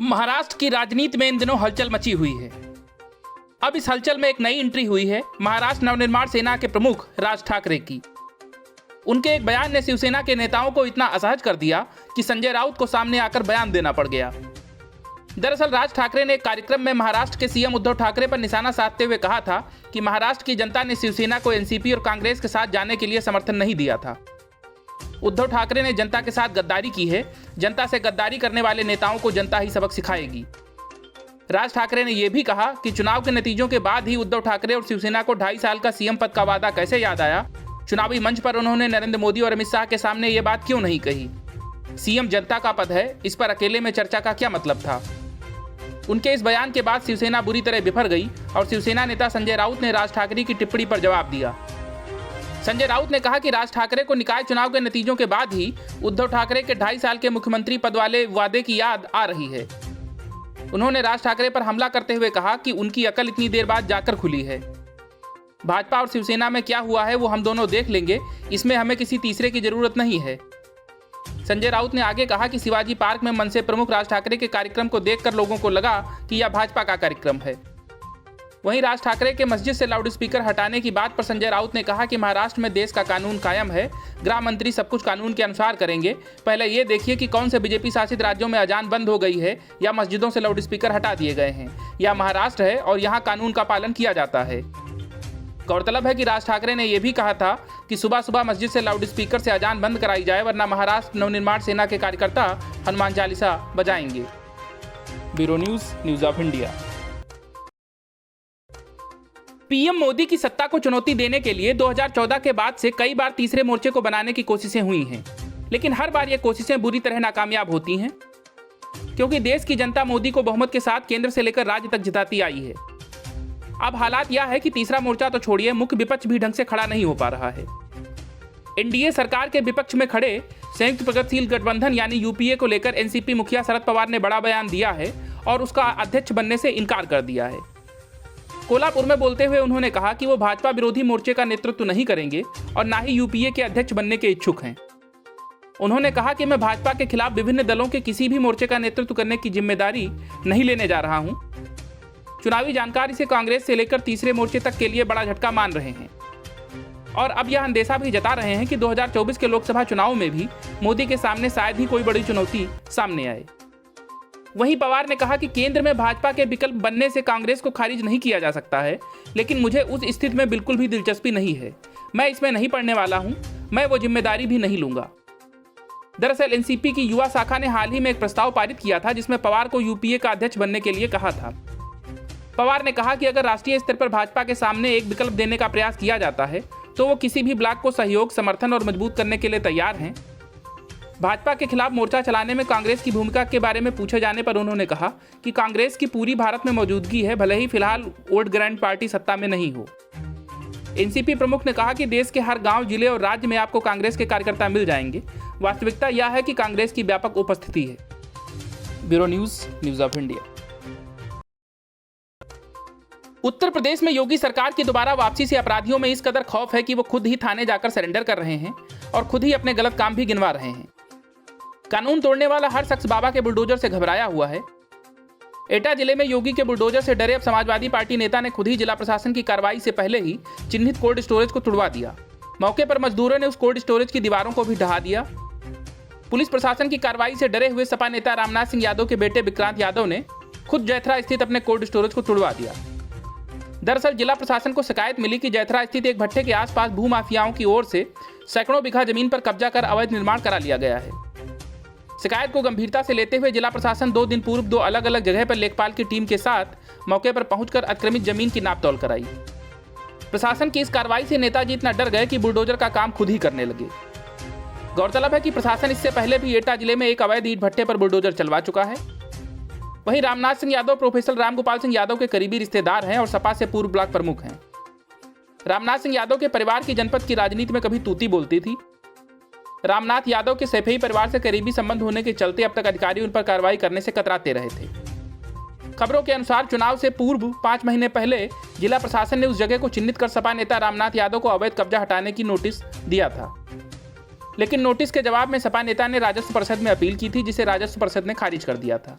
महाराष्ट्र की राजनीति में इन दिनों हलचल मची हुई है। अब इस हलचल में एक नई एंट्री हुई है महाराष्ट्र नवनिर्माण सेना के प्रमुख राज ठाकरे की। उनके एक बयान ने शिवसेना के नेताओं को इतना असहज कर दिया कि संजय राउत को सामने आकर बयान देना पड़ गया। दरअसल राज ठाकरे ने एक कार्यक्रम में महाराष्ट्र के सीएम उद्धव ठाकरे पर निशाना साधते हुए कहा था कि महाराष्ट्र की जनता ने शिवसेना को एनसीपी और कांग्रेस के साथ जाने के लिए समर्थन नहीं दिया था। उद्धव ठाकरे ने जनता के साथ गद्दारी की है, जनता से गद्दारी करने वाले नेताओं को जनता ही सबक सिखाएगी। राज ठाकरे ने यह भी कहा कि चुनाव के नतीजों के बाद ही उद्धव ठाकरे और शिवसेना को 2.5 साल का सीएम पद का वादा कैसे याद आया। चुनावी मंच पर उन्होंने नरेंद्र मोदी और अमित शाह के सामने ये बात क्यों नहीं कही। सीएम जनता का पद है, इस पर अकेले में चर्चा का क्या मतलब था। उनके इस बयान के बाद शिवसेना बुरी तरह बिफर गई और शिवसेना नेता संजय राउत ने राज ठाकरे की टिप्पणी पर जवाब दिया। संजय राउत ने कहा कि राज ठाकरे को निकाय चुनाव के नतीजों के बाद ही उद्धव ठाकरे के 2.5 साल के मुख्यमंत्री पद वाले वादे की याद आ रही है। उन्होंने राज ठाकरे पर हमला करते हुए कहा कि उनकी अकल इतनी देर बाद जाकर खुली है। भाजपा और शिवसेना में क्या हुआ है वो हम दोनों देख लेंगे, इसमें हमें किसी तीसरे की जरूरत नहीं है। संजय राउत ने आगे कहा कि शिवाजी पार्क में मनसे प्रमुख राज ठाकरे के कार्यक्रम को देखकर लोगों को लगा कि यह भाजपा का कार्यक्रम है। वहीं राज ठाकरे के मस्जिद से लाउडस्पीकर हटाने की बात पर संजय राउत ने कहा कि महाराष्ट्र में देश का कानून कायम है, गृह मंत्री सब कुछ कानून के अनुसार करेंगे। पहले ये देखिए कि कौन से बीजेपी शासित राज्यों में अजान बंद हो गई है या मस्जिदों से लाउडस्पीकर हटा दिए गए हैं। यह महाराष्ट्र है और यहाँ कानून का पालन किया जाता है। गौरतलब है कि राज ठाकरे ने यह भी कहा था कि सुबह सुबह मस्जिद से लाउडस्पीकर से अजान बंद कराई जाए, वरना महाराष्ट्र नवनिर्माण सेना के कार्यकर्ता हनुमान चालीसा बजाएंगे। Bureau news of India. PM Modi की सत्ता को चुनौती देने के लिए 2014 के बाद से कई बार तीसरे मोर्चे को बनाने की कोशिशें हुई हैं, लेकिन हर बार ये कोशिशें बुरी तरह नाकामयाब होती हैं, क्योंकि देश की जनता मोदी को बहुमत के साथ केंद्र से लेकर राज्य तक जिताती आई है। अब हालात यह है कि तीसरा मोर्चा तो छोड़िए, मुख्य विपक्ष भी ढंग से खड़ा नहीं हो पा रहा है। एनडीए सरकार के विपक्ष में खड़े संयुक्त प्रगतिशील गठबंधन यानी यूपीए को लेकर एनसीपी मुखिया शरद पवार ने बड़ा बयान दिया है और उसका अध्यक्ष बनने से इनकार कर दिया है। कोल्हापुर में बोलते हुए उन्होंने कहा कि वो भाजपा विरोधी मोर्चे का नेतृत्व नहीं करेंगे और ना ही यूपीए के अध्यक्ष बनने के इच्छुक हैं। उन्होंने कहा कि मैं भाजपा के खिलाफ विभिन्न दलों के किसी भी मोर्चे का नेतृत्व करने की जिम्मेदारी नहीं लेने जा रहा हूं। चुनावी जानकारी से कांग्रेस से लेकर तीसरे मोर्चे तक के लिए बड़ा झटका मान रहे हैं और अब यह अंदेशा भी जता रहे हैं कि 2024 के लोकसभा चुनाव में भी मोदी के सामने शायद ही कोई बड़ी चुनौती सामने आए। वहीं पवार ने कहा कि केंद्र में भाजपा के विकल्प बनने से कांग्रेस को खारिज नहीं किया जा सकता है, लेकिन मुझे उस स्थिति में बिल्कुल भी दिलचस्पी नहीं है। मैं इसमें नहीं पड़ने वाला हूं, मैं वो जिम्मेदारी भी नहीं लूंगा। दरअसल एनसीपी की युवा शाखा ने हाल ही में एक प्रस्ताव पारित किया था जिसमें पवार को यूपीए का अध्यक्ष बनने के लिए कहा था। पवार ने कहा कि अगर राष्ट्रीय स्तर पर भाजपा के सामने एक विकल्प देने का प्रयास किया जाता है तो वो किसी भी ब्लॉक को सहयोग, समर्थन और मजबूत करने के लिए तैयार हैं। भाजपा के खिलाफ मोर्चा चलाने में कांग्रेस की भूमिका के बारे में पूछे जाने पर उन्होंने कहा कि कांग्रेस की पूरी भारत में मौजूदगी है, भले ही फिलहाल वोट ग्रैंड पार्टी सत्ता में नहीं हो। एनसीपी प्रमुख ने कहा कि देश के हर गांव, जिले और राज्य में आपको कांग्रेस के कार्यकर्ता मिल जाएंगे। वास्तविकता यह है कि कांग्रेस की व्यापक उपस्थिति है। Bureau news of India. Uttar Pradesh में योगी सरकार की दोबारा वापसी से अपराधियों में इस कदर खौफ है कि वो खुद ही थाने जाकर सरेंडर कर रहे हैं और खुद ही अपने गलत काम भी गिनवा रहे हैं। कानून तोड़ने वाला हर शख्स बाबा के बुलडोजर से घबराया हुआ है। एटा जिले में योगी के बुलडोजर से डरे अब समाजवादी पार्टी नेता ने खुद ही जिला प्रशासन की कार्रवाई से पहले ही चिन्हित कोल्ड स्टोरेज को तुड़वा दिया। मौके पर मजदूरों ने उस कोल्ड स्टोरेज की दीवारों को भी ढहा दिया। पुलिस प्रशासन की कार्रवाई से डरे हुए सपा नेता रामनाथ सिंह यादव के बेटे विक्रांत यादव ने खुद जैथरा स्थित अपने कोल्ड स्टोरेज को तुड़वा दिया। दरअसल जिला प्रशासन को शिकायत मिली कि जैथरा स्थित एक भट्टे के आसपास भूमाफियाओं की ओर से सैकड़ों बीघा जमीन पर कब्जा कर अवैध निर्माण करा लिया गया है। शिकायत को गंभीरता से लेते हुए जिला प्रशासन 2 दिन पूर्व 2 अलग अलग जगह पर लेखपाल की टीम के साथ मौके पर पहुंचकर अतिक्रमित जमीन की नापतोल कराई। प्रशासन की इस कार्रवाई से नेताजी इतना डर गए कि बुलडोजर का काम खुद ही करने लगे। गौरतलब है कि प्रशासन इससे पहले भी एटा जिले में एक अवैध ईंट भट्टे पर बुलडोजर चलवा चुका है। वहीं रामनाथ सिंह यादव प्रोफेसर रामगोपाल सिंह यादव के करीबी रिश्तेदार हैं और सपा से पूर्व ब्लॉक प्रमुख हैं। रामनाथ सिंह यादव के परिवार की जनपद की राजनीति में कभी तूती बोलती थी। रामनाथ यादव के सैफई परिवार से करीबी संबंध होने के चलते अब तक अधिकारी उन पर कार्रवाई करने से कतराते रहे थे। खबरों के अनुसार चुनाव से पूर्व 5 महीने पहले जिला प्रशासन ने उस जगह को चिन्हित कर सपा नेता रामनाथ यादव को अवैध कब्जा हटाने की नोटिस दिया था, लेकिन नोटिस के जवाब में सपा नेता ने राजस्व परिषद में अपील की थी, जिसे राजस्व परिषद ने खारिज कर दिया था।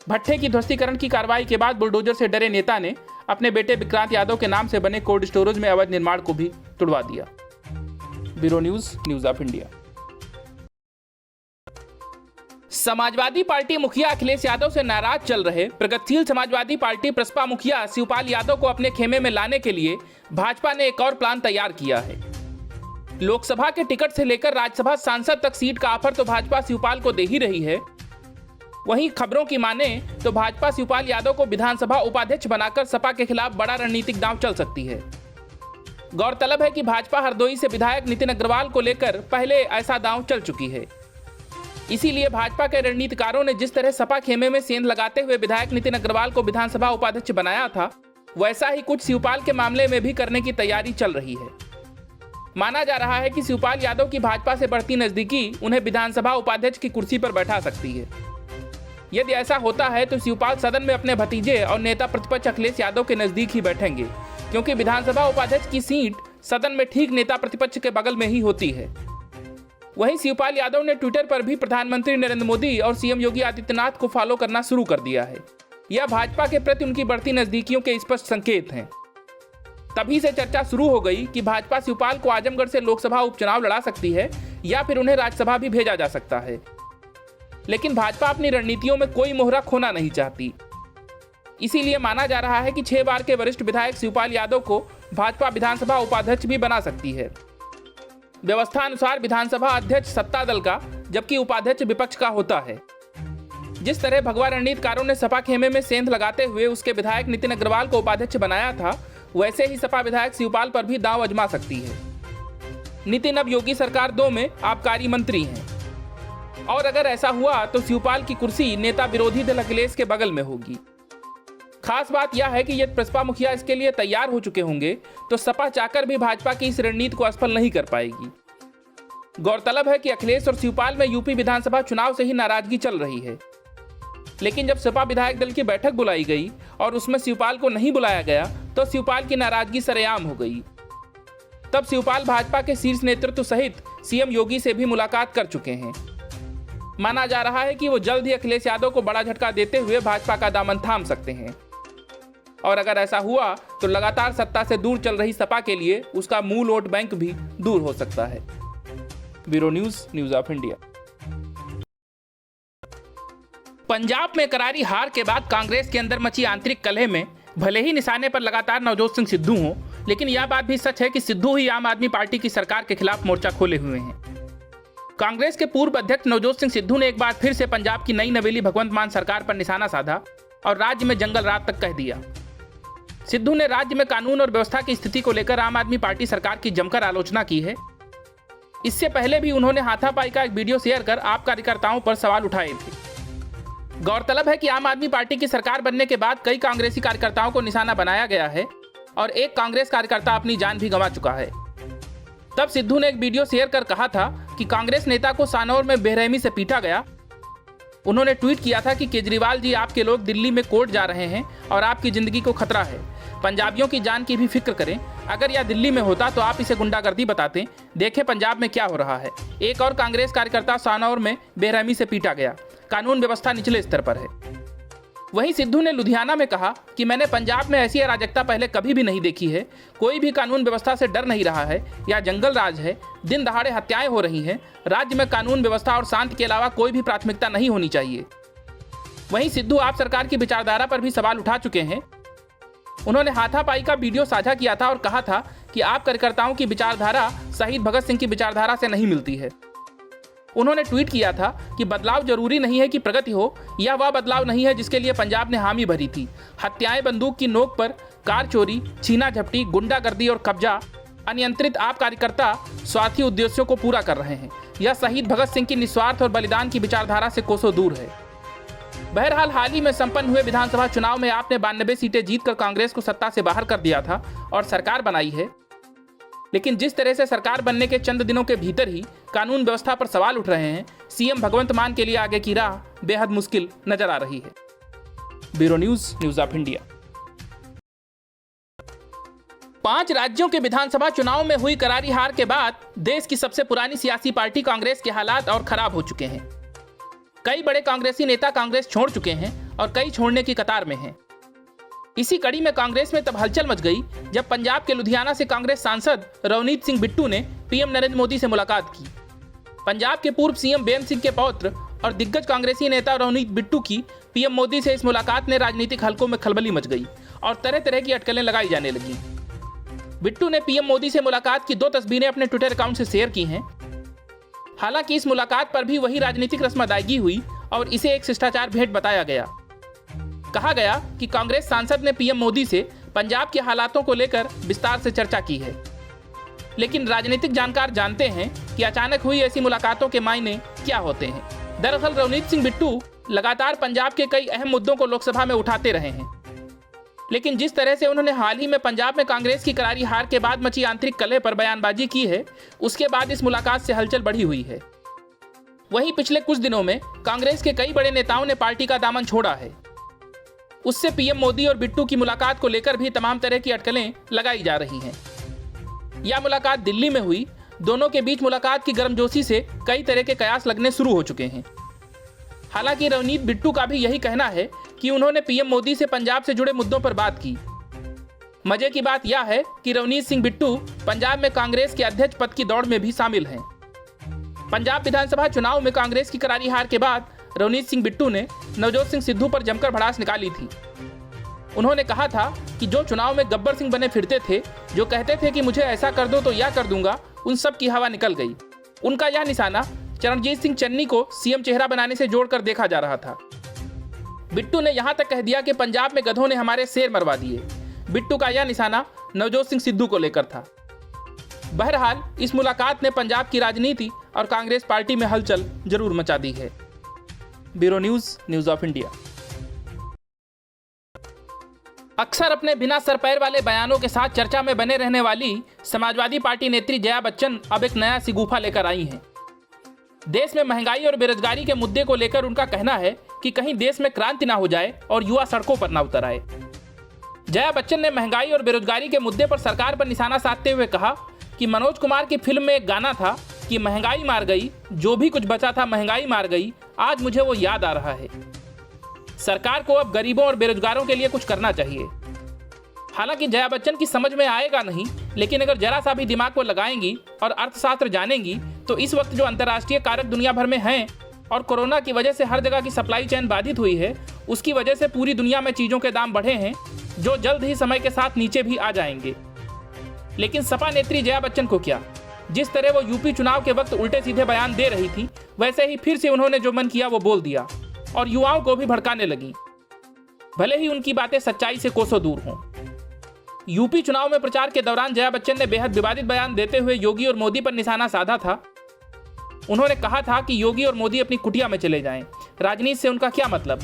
भट्टे की ध्वस्तीकरण की कार्रवाई के बाद बुलडोजर से डरे नेता ने अपने बेटे विक्रांत यादव के नाम से बने कोल्ड स्टोरेज में अवैध निर्माण को भी तुड़वा दिया। Bureau news of India. Samajwadi party मुखिया अखिलेश यादव से नाराज चल रहे प्रगतिशील समाजवादी पार्टी प्रसपा मुखिया शिवपाल यादव को अपने खेमे में लाने के लिए भाजपा ने एक और प्लान तैयार किया है। लोकसभा के टिकट से लेकर राज्यसभा सांसद तक सीट का ऑफर तो भाजपा शिवपाल को दे ही रही है, वहीं खबरों की माने तो भाजपा शिवपाल यादव को विधानसभा उपाध्यक्ष बनाकर सपा के खिलाफ बड़ा रणनीतिक दांव चल सकती है। गौरतलब है कि भाजपा हरदोई से विधायक नितिन अग्रवाल को लेकर पहले ऐसा दांव चल चुकी है। इसीलिए भाजपा के रणनीतिकारों ने जिस तरह सपा खेमे में सेंध लगाते हुए विधायक नितिन अग्रवाल को विधानसभा उपाध्यक्ष बनाया था, वैसा ही कुछ शिवपाल के मामले में भी करने की तैयारी चल रही है। माना जा रहा है कि शिवपाल यादव की भाजपा से बढ़ती नजदीकी उन्हें विधानसभा उपाध्यक्ष की कुर्सी पर बैठा सकती है। यदि ऐसा होता है तो शिवपाल सदन में अपने भतीजे और नेता प्रतिपक्ष अखिलेश यादव के नजदीक ही बैठेंगे, क्योंकि विधानसभा उपाध्यक्ष की सीट सदन में ठीक नेता प्रतिपक्ष के बगल में ही होती है। वहीं शिवपाल यादव ने ट्विटर पर भी प्रधानमंत्री नरेंद्र मोदी और सीएम योगी आदित्यनाथ को फॉलो करना शुरू कर दिया है। यह भाजपा के प्रति उनकी बढ़ती नजदीकियों के स्पष्ट संकेत हैं। तभी से चर्चा शुरू हो गई कि भाजपा शिवपाल को आजमगढ़ से लोकसभा उपचुनाव लड़ा सकती है या फिर उन्हें राज्यसभा भी भेजा जा सकता है। लेकिन भाजपा अपनी रणनीतियों में कोई मोहरा खोना नहीं चाहती। इसीलिए माना जा रहा है कि 6 बार के वरिष्ठ विधायक शिवपाल यादव को भाजपा विधानसभा उपाध्यक्ष भी बना सकती है। व्यवस्था अनुसार विधानसभा अध्यक्ष सत्ता दल का, जबकि उपाध्यक्ष विपक्ष का होता है। जिस तरह भगवा रणनीतिकारों ने सपा खेमे में सेंध लगाते हुए उसके विधायक नितिन अग्रवाल को उपाध्यक्ष बनाया था, वैसे ही सपा विधायक शिवपाल पर भी दांव आजमा सकती है। नितिन अब योगी सरकार 2 में आबकारी मंत्री हैं, और अगर ऐसा हुआ तो शिवपाल की कुर्सी नेता विरोधी दल अखिलेश के बगल में होगी। खास बात यह है कि यदि प्रसपा मुखिया इसके लिए तैयार हो चुके होंगे तो सपा चाहकर भी भाजपा की इस रणनीति को असफल नहीं कर पाएगी। गौरतलब है कि अखिलेश और शिवपाल में यूपी विधानसभा चुनाव से ही नाराजगी चल रही है, लेकिन जब सपा विधायक दल की बैठक बुलाई गई और उसमें शिवपाल को नहीं बुलाया गया तो शिवपाल की नाराजगी सरेआम हो गई। तब शिवपाल भाजपा के शीर्ष नेतृत्व सहित सीएम योगी से भी मुलाकात कर चुके हैं। माना जा रहा है कि वो जल्द ही अखिलेश यादव को बड़ा झटका देते हुए भाजपा का दामन थाम सकते हैं, और अगर ऐसा हुआ तो लगातार सत्ता से दूर चल रही सपा के लिए उसका मूल वोट बैंक भी दूर हो सकता है। Bureau news of India. Punjab में करारी हार के बाद कांग्रेस के अंदर मची आंतरिक कलह में भले ही निशाने पर लगातार नवजोत सिंह सिद्धू हो, लेकिन यह बात भी सच है कि सिद्धू ही आम आदमी पार्टी की सरकार के खिलाफ मोर्चा खोले हुए हैं। कांग्रेस के पूर्व अध्यक्ष नवजोत सिंह सिद्धू ने एक बार फिर से पंजाब की नई नवेली भगवंत मान सरकार पर निशाना साधा और राज्य में जंगल रात तक कह दिया। सिद्धू ने राज्य में कानून और व्यवस्था की स्थिति को लेकर आम आदमी पार्टी सरकार की जमकर आलोचना की है। इससे पहले भी उन्होंने हाथापाई का एक वीडियो शेयर कर आप कार्यकर्ताओं पर सवाल उठाए थे। गौरतलब है कि आम आदमी पार्टी की सरकार बनने के बाद कई कांग्रेसी कार्यकर्ताओं को निशाना बनाया गया है और एक कांग्रेस कार्यकर्ता अपनी जान भी गंवा चुका है। तब सिद्धू ने एक वीडियो शेयर कर कहा था कि कांग्रेस नेता को सानौर में बेरहमी से पीटा गया। उन्होंने ट्वीट किया था कि केजरीवाल जी, आपके लोग दिल्ली में कोर्ट जा रहे हैं और आपकी जिंदगी को खतरा है। पंजाबियों की जान की भी फिक्र करें। अगर यह दिल्ली में होता तो आप इसे गुंडागर्दी बताते। देखें पंजाब में क्या हो रहा है। एक और कांग्रेस कार्यकर्ता सानौर में बेरहमी से पीटा गया। कानून व्यवस्था निचले स्तर पर है। वहीं सिद्धू ने लुधियाना में कहा कि मैंने पंजाब में ऐसी अराजकता पहले कभी भी नहीं देखी है। कोई भी कानून व्यवस्था से डर नहीं रहा है। यह जंगल राज है। दिन दहाड़े हत्याएं हो रही हैं। राज्य में कानून व्यवस्था और शांति के अलावा कोई भी प्राथमिकता नहीं होनी चाहिए। वहीं सिद्धू आप सरकार की विचारधारा पर भी सवाल उठा चुके हैं। उन्होंने हाथापाई का वीडियो साझा किया था और कहा था कि आप कार्यकर्ताओं की विचारधारा शहीद भगत सिंह की विचारधारा से नहीं मिलती है। उन्होंने ट्वीट किया था कि बदलाव जरूरी नहीं है कि प्रगति हो। यह वह बदलाव नहीं है जिसके लिए पंजाब ने हामी भरी थी। हत्याएं बंदूक की नोक पर, कार चोरी, छीना झपटी, गुंडागर्दी और कब्जा, अनियंत्रित आप कार्यकर्ता स्वार्थी उद्देश्यों को पूरा कर रहे हैं। यह शहीद भगत सिंह की निस्वार्थ और बलिदान की विचारधारा से कोसों दूर है। बहरहाल हाल ही में संपन्न हुए विधानसभा चुनाव में आपने 92 सीटें जीतकर कांग्रेस को सत्ता से बाहर कर दिया था और सरकार बनाई है। लेकिन जिस तरह से सरकार बनने के चंद दिनों के भीतर ही कानून व्यवस्था पर सवाल उठ रहे हैं, सीएम भगवंत मान के लिए आगे की राह बेहद मुश्किल नजर आ रही है। Bureau news of India. 5 राज्यों के विधानसभा चुनाव में हुई करारी हार के बाद देश की सबसे पुरानी सियासी पार्टी कांग्रेस के हालात और खराब हो चुके हैं। कई बड़े कांग्रेसी नेता कांग्रेस छोड़ चुके हैं और कई छोड़ने की कतार में हैं। इसी कड़ी में कांग्रेस में तब हलचल मच गई जब पंजाब के लुधियाना से कांग्रेस सांसद रवनीत सिंह बिट्टू ने पीएम नरेंद्र मोदी से मुलाकात की। पंजाब के पूर्व सीएम बेन सिंह के पौत्र और दिग्गज कांग्रेसी नेता रवनीत बिट्टू की पीएम मोदी से इस मुलाकात ने राजनीतिक हलकों में खलबली मच गई और तरह तरह की अटकलें लगाई जाने लगी। बिट्टू ने पीएम मोदी से मुलाकात की 2 तस्वीरें अपने ट्विटर अकाउंट से शेयर की हैं। हालांकि इस मुलाकात पर भी वही राजनीतिक रस्म अदायगी हुई और इसे एक शिष्टाचार भेंट बताया गया। कहा गया कि कांग्रेस सांसद ने पीएम मोदी से पंजाब के हालातों को लेकर विस्तार से चर्चा की है। लेकिन राजनीतिक जानकार जानते हैं कि अचानक हुई ऐसी मुलाकातों के मायने क्या होते हैं। दरअसल रवनीत सिंह बिट्टू लगातार पंजाब के कई अहम मुद्दों को लोकसभा में उठाते रहे हैं, लेकिन जिस तरह से उन्होंने हाल ही में पंजाब में कांग्रेस की करारी हार के बाद मची आंतरिक कलह पर बयानबाजी की है, उसके बाद इस मुलाकात से हलचल बढ़ी हुई है। वहीं पिछले कुछ दिनों में कांग्रेस के कई बड़े नेताओं ने पार्टी का दामन छोड़ा है। उससे पीएम मोदी और बिट्टू की मुलाकात को लेकर भी तमाम तरह की अटकलें लगाई जा रही हैं। यह मुलाकात दिल्ली में हुई। दोनों के बीच मुलाकात की गर्मजोशी से कई तरह के कयास लगने शुरू हो चुके हैं। हालांकि रवनीत बिट्टू का भी यही कहना है कि उन्होंने पीएम मोदी से पंजाब से जुड़े मुद्दों पर बात की। मजे की बात यह है कि रवनीत सिंह बिट्टू पंजाब में कांग्रेस के अध्यक्ष पद की दौड़ में भी शामिल हैं। पंजाब विधानसभा चुनाव में कांग्रेस की करारी हार के बाद रवनीत सिंह बिट्टू ने नवजोत सिंह सिद्धू पर जमकर भड़ास निकाली थी। उन्होंने कहा था कि जो चुनाव में गब्बर सिंह बने फिरते थे, जो कहते थे कि मुझे ऐसा कर दो तो यह कर दूंगा, उन सब की हवा निकल गई। उनका यह निशाना चरणजीत सिंह चन्नी को सीएम चेहरा बनाने से जोड़कर देखा जा रहा था। बिट्टू ने यहां तक कह दिया कि पंजाब में गधों ने हमारे शेर मरवा दिए। बिट्टू का यह निशाना नवजोत सिंह सिद्धू को लेकर था। बहरहाल इस मुलाकात ने पंजाब की राजनीति और कांग्रेस पार्टी में हलचल जरूर मचा दी है। Bureau news, news of India. अक्सर अपने बिना सर पैर वाले बयानों के साथ चर्चा में बने रहने वाली समाजवादी पार्टी नेत्री जया बच्चन अब एक नया सिगूफा लेकर आई हैं। देश में महंगाई और बेरोजगारी के मुद्दे को लेकर उनका कहना है कि कहीं देश में क्रांति ना हो जाए और युवा सड़कों पर ना उतर आए। जया बच्चन ने महंगाई और बेरोजगारी के मुद्दे पर सरकार पर निशाना साधते हुए कहा कि मनोज कुमार की फिल्म में एक गाना था कि महंगाई मार गई, जो भी कुछ बचा था महंगाई मार गई, आज मुझे वो याद आ रहा है। सरकार को अब गरीबों और बेरोजगारों के लिए कुछ करना चाहिए। हालांकि जया बच्चन की समझ में आएगा नहीं, लेकिन अगर जरा सा भी दिमाग को लगाएंगी और अर्थशास्त्र जानेंगी तो इस वक्त जो अंतर्राष्ट्रीय कारक दुनिया भर में हैं और कोरोना की वजह से हर जगह की सप्लाई चेन बाधित हुई है, उसकी वजह से पूरी दुनिया में चीज़ों के दाम बढ़े हैं, जो जल्द ही समय के साथ नीचे भी आ जाएंगे। लेकिन सपा नेत्री जया बच्चन को क्या, जिस तरह वो यूपी चुनाव के वक्त उल्टे सीधे बयान दे रही थी, वैसे ही फिर से उन्होंने जो मन किया वो बोल दिया और युवाओं को भी भड़काने लगी, भले ही उनकी बातें सच्चाई से कोसों दूर हों। यूपी चुनाव में प्रचार के दौरान जया बच्चन ने बेहद विवादित बयान देते हुए योगी और मोदी पर निशाना साधा था। उन्होंने कहा था कि योगी और मोदी अपनी कुटिया में चले जाएं, राजनीति से उनका क्या मतलब।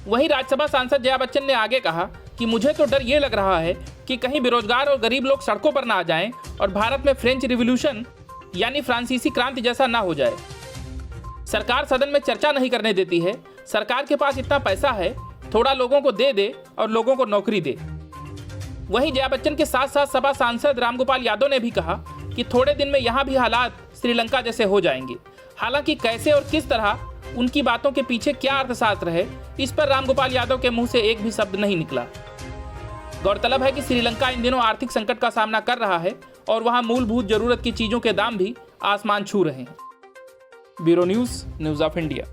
वहीं राज्यसभा सांसद जया बच्चन ने आगे कहा कि मुझे तो डर ये लग रहा है कि कहीं बेरोजगार और गरीब लोग सड़कों पर ना आ जाएं और भारत में फ्रेंच रिवॉल्यूशन यानी फ्रांसीसी क्रांति जैसा ना हो जाए। सरकार सदन में चर्चा नहीं करने देती है। सरकार के पास इतना पैसा है, थोड़ा लोगों को दे दे और लोगों को नौकरी दे। वहीं जया बच्चन के साथ साथ सपा सांसद रामगोपाल यादव ने भी कहा कि थोड़े दिन में यहाँ भी हालात श्रीलंका जैसे हो जाएंगे। हालांकि कैसे और किस तरह, उनकी बातों के पीछे क्या अर्थशास्त्र है, इस पर रामगोपाल यादव के मुंह से एक भी शब्द नहीं निकला। गौरतलब है कि श्रीलंका इन दिनों आर्थिक संकट का सामना कर रहा है और वहां मूलभूत जरूरत की चीजों के दाम भी आसमान छू रहे हैं। Bureau news, news of India.